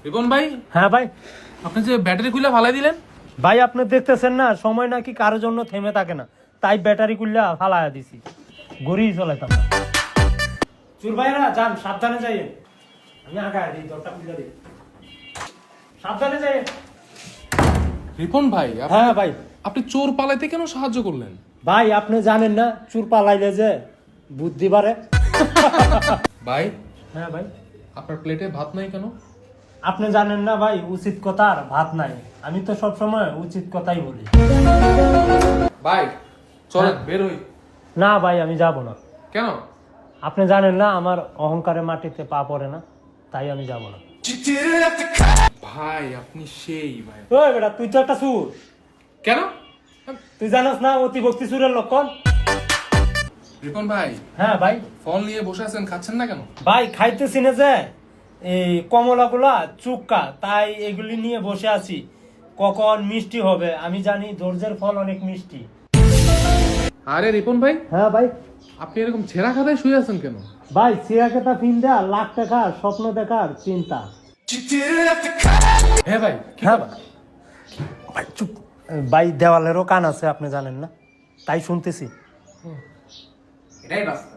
রিপন ভাই। হ্যাঁ ভাই। আপনি যে ব্যাটারি খুলে ফালাই দিলেন ভাই আপনি দেখতেছেন না সময় নাকি কারোর জন্য থেমে থাকে না, তাই ব্যাটারি খুললা ফালায়া দিছি, গড়িয়ে চলাইতাম না। চুর ভাইরা যান, সাবধানে যাই। আমি আগায় দিই, দরটা খুলে দিই, সাবধানে যাই। রিপন ভাই। হ্যাঁ ভাই। আপনি চোর পালাইতে কেন সাহায্য করলেন? ভাই আপনি জানেন না চুর পালাইলে যে বুদ্ধি বাড়ে। ভাই হ্যাঁ ভাই। আপনার প্লেটে ভাত নাই কেন? আপনি জানেন না ভাই, উচিত কথার ভাত নাই। আমি তো সব সময় উচিত কথাই বলি। ভাই চলেন বের হই। না ভাই আমি যাব না। কেন? আপনি জানেন না আমার অহংকারে মাটিতে পা পড়ে না, তাই আমি যাব না। ভাই আপনি সেই ভাই। ওই বেটা, তুই তো একটা সুর। কেন? তুই জানাস না অতিভক্তি সুরের লক্ষণ? রিপন ভাই হ্যাঁ ভাই। ফল নিয়ে বসে আছেন, খাচ্ছেন না কেন? ভাই খাইতেছি না যে, এই কমলাগুলা চুক্কা, তাই এগুলি নিয়ে বসে আছি। কখন মিষ্টি হবে আমি জানি, ধৈর্যের ফল অনেক মিষ্টি। আরে রিপন ভাই, হ্যাঁ ভাই। আপনি এরকম ছেঁড়া খাতায় শুয়ে আছেন কেন? ভাই সিরাকেটা ফিন দেয়া, লাখ টাকার স্বপ্ন দেখার চিন্তা। হ্যাঁ ভাই। হ্যাঁ ভাই চুপ। ভাই দেওয়ালেরও কান আছে, আপনি জানেন না, তাই শুনতেছি। এটাই রাস্তা।